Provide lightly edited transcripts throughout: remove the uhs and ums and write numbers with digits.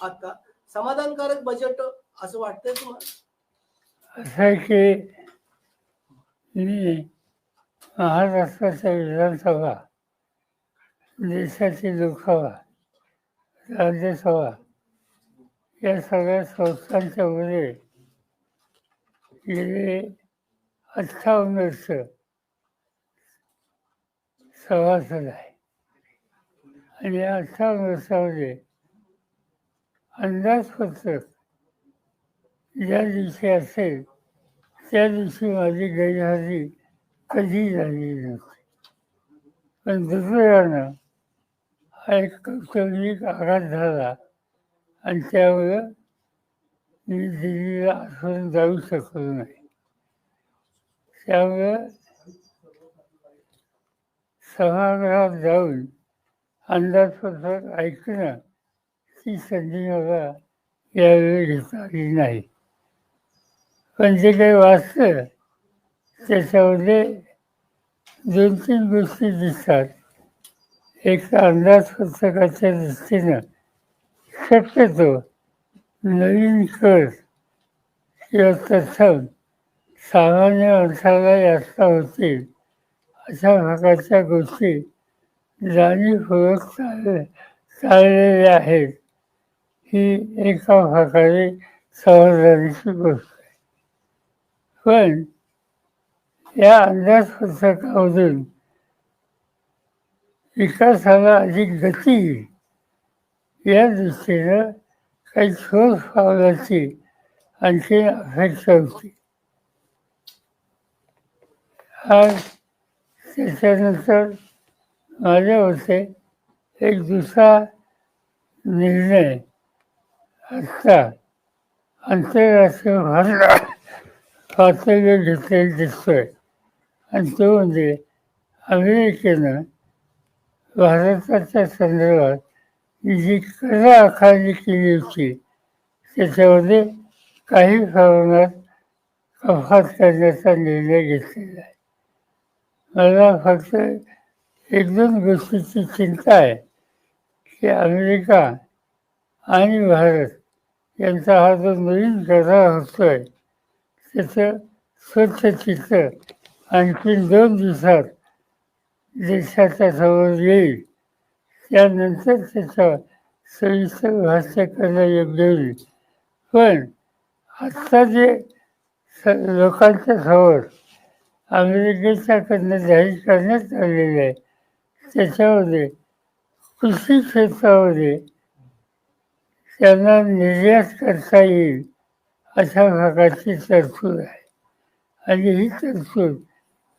आता समाधानकारक बजेट असं वाटतंय तुम्हाला? असं आहे की मी महाराष्ट्राच्या विधानसभा, देशाची लोकसभा, राज्यसभा या सगळ्या संस्थांच्या मध्ये गेले 58 वर्ष सभासद आहे आणि या 58 वर्षामध्ये अंदाजपत्रक ज्या दिवशी असेल त्या दिवशी माझी गैरहजेरी कधी झालेली नव्हती. पण दुर्दैवानं हा एक कौटुंबिक आघात झाला आणि त्यामुळं मी दिल्लीला आठवून जाऊ शकलो नाही. त्यामुळं सभागृहात जाऊन अंदाजपत्रक ऐकणं ही संधी मला यावेळी घेता आली नाही. पण जे काही वाचलं त्याच्यामध्ये 2-3 गोष्टी दिसतात. एक तर अंदाजपत्रकाच्या दृष्टीनं शक्यतो नवीन कर किंवा तत्सम सामान्य माणसाला यातना होतील अशा प्रकारच्या गोष्टी जाणीवपूर्वक चाललेल्या आहेत. ही एका प्रकारे समाधानाची गोष्ट आहे. पण या अंदाजपत्रकामधून विकासाला अधिक गती येईल या दृष्टीनं काही ठोस पावलाची आणखी अपेक्षा होती. आज त्याच्यानंतर माझ्या मते एक दुसरा निर्णय आता आंतरराष्ट्रीय पातळीवर घेतलेला दिसतोय आणि तो म्हणजे अमेरिकेनं भारताच्या संदर्भात जी कर आकारणी केली होती त्याच्यामध्ये काही प्रमाणात कपात करण्याचा निर्णय घेतलेला आहे. मला फक्त 1-2 गोष्टीची चिंता आहे की अमेरिका आणि भारत यांचा हा जो नवीन करार होतोय त्याचं स्वच्छ चित्र आणखीन 2 दिवसात देशाच्या समोर येईल. त्यानंतर त्याच्यावर सविस्तर भाष्य करणं योग्य होईल. पण आत्ता जे लोकांच्या समोर अमेरिकेच्याकडनं जाहीर करण्यात आलेले आहे त्याच्यामध्ये कृषी क्षेत्रामध्ये त्यांना निर्यात करता येईल अशा प्रकारची तरतूद आहे आणि ही तरतूद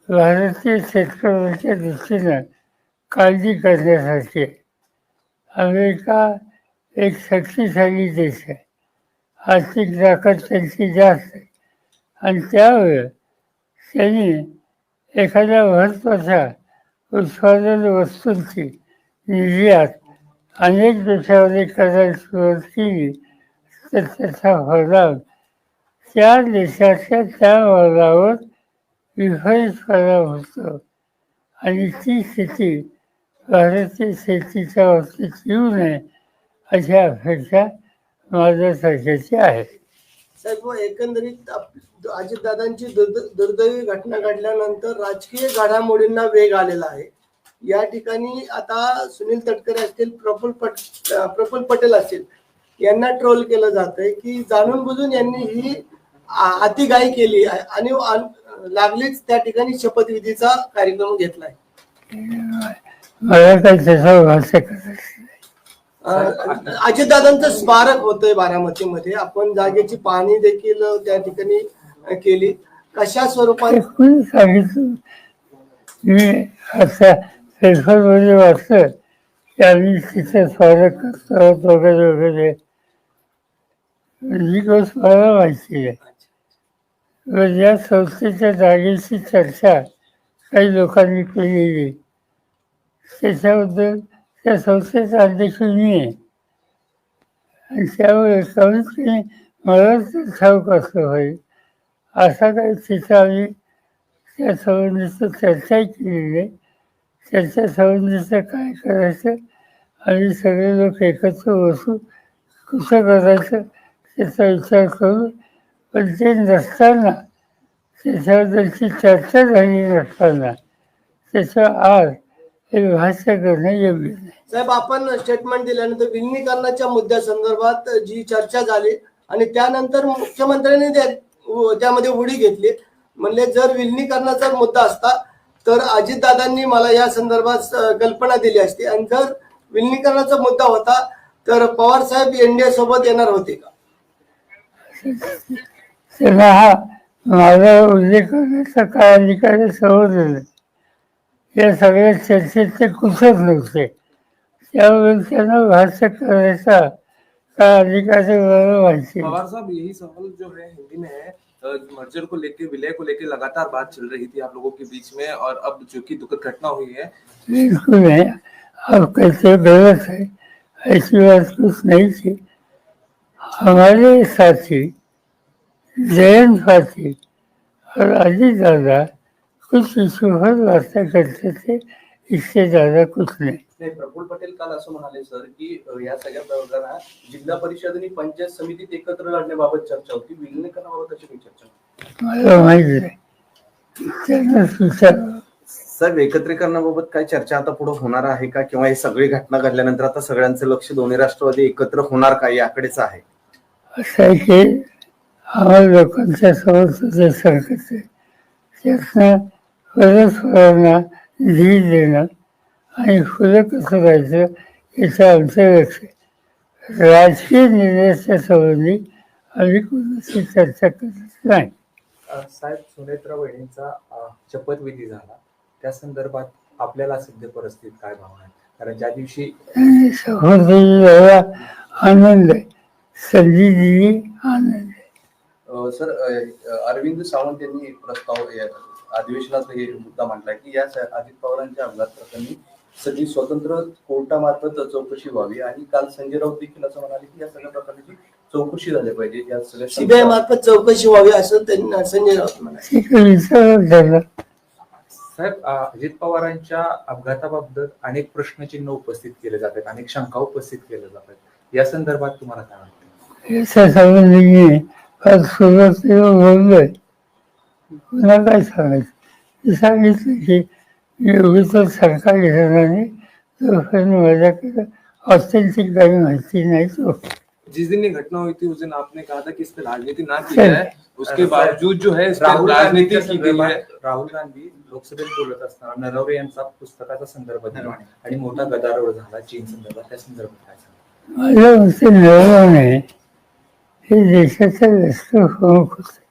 भारतीय शेतकऱ्यांच्या दृष्टीनं काळजी करण्यासारखी आहे. अमेरिका एक शक्तिशाली देश आहे. आर्थिक ताकद त्यांची जास्त आहे आणि त्यामुळे त्यांनी एखाद्या महत्त्वाच्या उत्पादन वस्तूंची निर्यात अनेक देशामध्ये करायला सुरुवात केली तर त्याचा परिणाम त्या देशाच्या त्या मालावर विपरीत परिणाम होतो आणि ती स्थिती भारतीय शेतीच्या बाबतीत येऊ नये अशी अपेक्षा माझ्यासारख्याची आहे. साहेब, एकंदरीत अजितदादांची दुर्दैवी घटना घडल्यानंतर राजकीय घडामोडींना वेग आलेला आहे. या ठिकाणी आता सुनील तटकरे असतील, प्रफुल्ल पटेल असतील यांना ट्रोल केलं जातंय की जाणून बुजून यांनी ही अतिघाई केली आहे आणि लागलीच त्या ठिकाणी शपथविधीचा कार्यक्रम घेतलाय. मला काही त्याच्यावर भाष्य करायचं अजितदादांचं स्मारक होतंय बारामतीमध्ये, आपण जागेची पाहणी देखील त्या ठिकाणी केली. कशा स्वरूपात कोणी सांगितलं? मी आता पेपरमध्ये वाचलं की आम्ही तिथे स्मारक करतो वगैरे वगैरे. ही गोष्ट मला माहिती आहे. या संस्थेच्या जागेची चर्चा काही लोकांनी केलेली त्याच्याबद्दल त्या संस्थेचा अध्यक्ष मी आहे आणि त्यामुळे कमीत कमी मला तर ठाऊक असलं पाहिजे असा काही तिथं आम्ही त्या संबंधीचं चर्चाही केलेली आहे. त्याच्या संबंधीचं काय करायचं आम्ही सगळे लोक एकत्र बसू कसं करायचं त्याचा विचार करू. पण ते नसताना, त्याच्यावर त्यांची चर्चा झाली नसताना त्याचं आज हे भाष्य करणं योग्य नाही. साहेब, आपण स्टेटमेंट दिल्यानंतर विलिनीकरणाच्या मुद्द्यासंदर्भात जी चर्चा झाली आणि त्यानंतर मुख्यमंत्र्यांनी त्यामध्ये उडी घेतली. म्हणले जर विलिनीकरणाचा मुद्दा असता तर अजितदादांनी मला या संदर्भात कल्पना दिली असती, आणि जर विलिनीकरणाचा मुद्दा होता तर पवार साहेब एनडीए सोबत येणार होते का? त्यांना हा माझा उल्लेख करण्याचा काय अधिकार समजलं. या सगळ्या चर्चेत ते कुठच नव्हते, त्यावेळेस त्यांना भाष्य करायचा काय अधिकार माहिती. पवार साहब, यही सवाल जो है हिंदी में है, मर्जर को लेके, विलय को लेके लगातार बात चल रही थी आप लोगों के बीच में, और अब जो कि दुखद घटना हुई है। बिल्कुल नहीं, आप कैसे गलत है, ऐसी बात कुछ नहीं थी. हमारे साथी जयंत साथी और अजीत दादा कुछ इशू पर वार्ता करते थे, इससे ज्यादा कुछ नहीं. नाही, प्रफुल्ल पटेल काल असं म्हणाले सर की या सगळ्या प्रकरणात जिल्हा परिषद आणि पंचायत समितीत एकत्र लढण्याबाबत चर्चा होती, विलिनीकरणाबाबत अशी काही चर्चा होती? मला माहिती नाही, त्यांना विचार. साहेब, एकत्रीकरणाबाबत काय चर्चा आता पुढे होणार आहे का, किंवा हे सगळी घटना घडल्यानंतर आता सगळ्यांचं लक्ष दोन्ही राष्ट्रवादी एकत्र होणार का याकडेच आहे? असं आहे की आम्हाला लोकांच्या समोर सुद्धा सरकत आहे, त्यातनं परस्परांना धीर देणं आणि पुढे कसं राहायचं याचं आमचं लक्ष आहे. राजकीय निर्णयाच्या संबंधी आम्ही कोणाशी चर्चा करत नाही. साहेब, सुनेत्रा वहिनींचा शपथविधी झाला, त्या संदर्भात आपल्याला सध्या परिस्थितीत काय भावना आहे? कारण ज्या दिवशी शपथविधीला आनंद आहे, संधी दिली आनंद आहे. सर, अरविंद सावंत यांनी एक प्रस्ताव अधिवेशनात हे मुद्दा मांडलाय की या अजित पवारांच्या अपघात प्रकरणी सगळी स्वतंत्र कोर्टामार्फत चौकशी व्हावी, आणि काल संजय राऊत देखील असं म्हणाले की या सगळ्या प्रकरणाची चौकशी झाली पाहिजे, या सगळ्या सीबीआय मार्फत चौकशी व्हावी असं त्यांनी संजय राऊत म्हणाले. साहेब, अजित पवारांच्या अपघाताबाबत अनेक प्रश्नचिन्ह उपस्थित केले जातात, अनेक शंका उपस्थित केल्या जातात, या संदर्भात तुम्हाला काय वाटतं? याच्या संबंधी मी फार सुरुवातीला बोललोय, पुन्हा काय सांगायचं. मी सांगितलं की एवढी तर सरकार घेणारे जोपर्यंत माझ्याकडे ऑथेंटिक काही माहिती नाही तो. जिस दिन ये घटना हुई थी उस दिन आपने कहा था कि इस पे राजनीति ना की जाए, उसके बावजूद जो है इस पे राजनीति की गई है. राहुल गांधी लोकसभेत बोलत असताना नरवरे यांचा पुस्तकाचा संदर्भ दिला आणि मोठा गदारोळ झाला चीन संदर्भात, त्या संदर्भात काय सांगा? माझ्या मते नरवणे हे देशाचा लष्कर प्रमुख होते.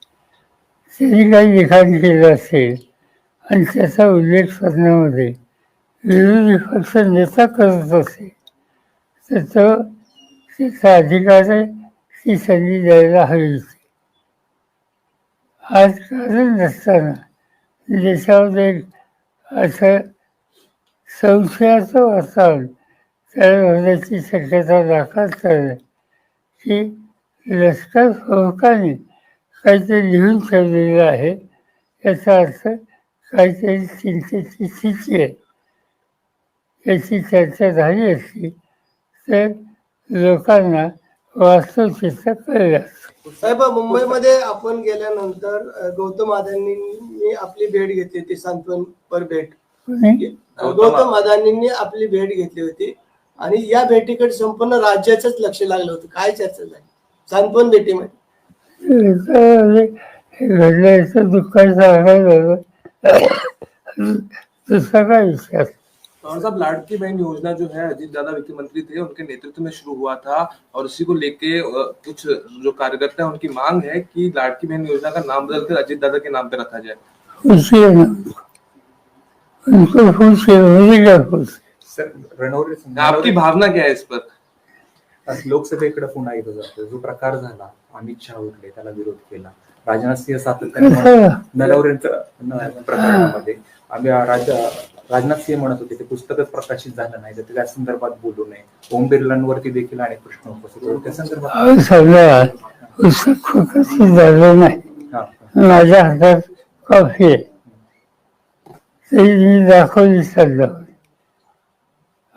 त्यांनी काही लिखाण केलं असेल आणि त्याचा उल्लेख करण्यामध्ये विरोधी पक्ष नेता करत असेल तर तो त्याचा अधिकार आहे, ती संधी द्यायला हवी होती. आज कारण नसताना देशामध्ये एक असं संशयाचं वातावरण तयार होण्याची शक्यता दाखवत आहे की लष्कर प्रमुखांनी काहीतरी लिहून ठेवलेलं आहे, याचा अर्थ काहीतरी चिंतेची स्थिती आहे. याची चर्चा झाली असती तर लोकांना वास्तव चित्र कळलं असतं. साहेब, मुंबईमध्ये आपण गेल्यानंतर गौतम अदानींनी आपली भेट घेतली होती, सांत्वनपर भेट. गौतम अदानींनी आपली भेट घेतली होती आणि या भेटीकडे संपूर्ण राज्याचंच लक्ष लागलं होतं. काय चर्चा झाली सांत्वन भेटीमध्ये? हे घडलं याचं दुःखाचं सांगायला दुसरा काय विचार. और साहब, लाड़की बहन योजना जो है, अजीत दादा वित्त मंत्री थे, उनके नेतृत्व में शुरू हुआ था, और उसी को लेके कुछ जो कार्यकर्ता है उनकी मांग है कि लाड़की बहन योजना का नाम बदलकर अजीत दादा के नाम पे रखा जाए. उनको पूछिए, मुझे क्या पूछे. सर, रणवरे आपकी भावना क्या है इस पर? लोकसभेकडे पुन्हा येतो जातो, जो प्रकार झाला, अमित शहा उठले, त्याला विरोध केला, राजनाथ सिंह सातत्याने नरवरेंचं प्रकरणामध्ये आम्ही राजनाथ सिंह म्हणत होते ते पुस्तकच प्रकाशित झालं नाही तर त्या संदर्भात बोलू नये. ओम बिर्लांवरती देखील अनेक प्रश्न उपस्थित होते, त्या संदर्भात पुस्तक प्रकाशित झालं नाही. माझ्या हातात कॉफी आहे, ते मी दाखवली चाललं.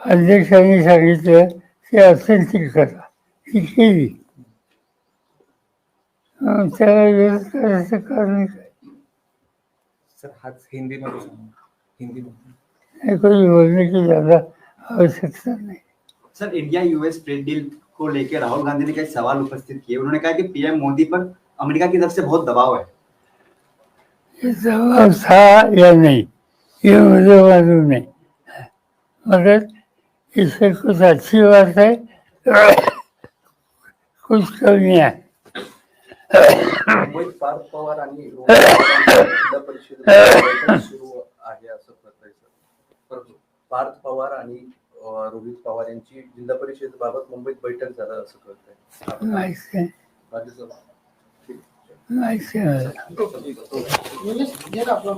अध्यक्षांनी सांगितलं ते ऑथेंटिक करा, ती केली. त्याला विरोध करायचं कारण काय? सर हाच हिंदीमध्ये सांगा. हिंदीमध्ये हे कोणी बोलने की ज्यादा आवश्यकता नहीं. Sir India US trade deal को लेकर राहुल गांधी ने कई सवाल उपस्थित किए। उन्होंने कहा कि पीएम मोदी पर अमेरिका की तरफ से बहुत दबाव है। ये दबाव था या नहीं ये मुझे मालूम नहीं, मगर इससे कुछ अच्छी बात है, कुछ कमियां हैं. मुंबईत पार्थ पवार आणि रोहित पवारांची जिल्हा परिषद बैठक सुरू आहे असं कळतंय सर. परंतु पार्थ पवार आणि रोहित पवार यांची जिल्हा परिषद बाबत मुंबईत बैठक झालं असं कळतंय. माहिती आहे, राज्यसभा माहिती आहे मला. निलेश, घे ना आपलं.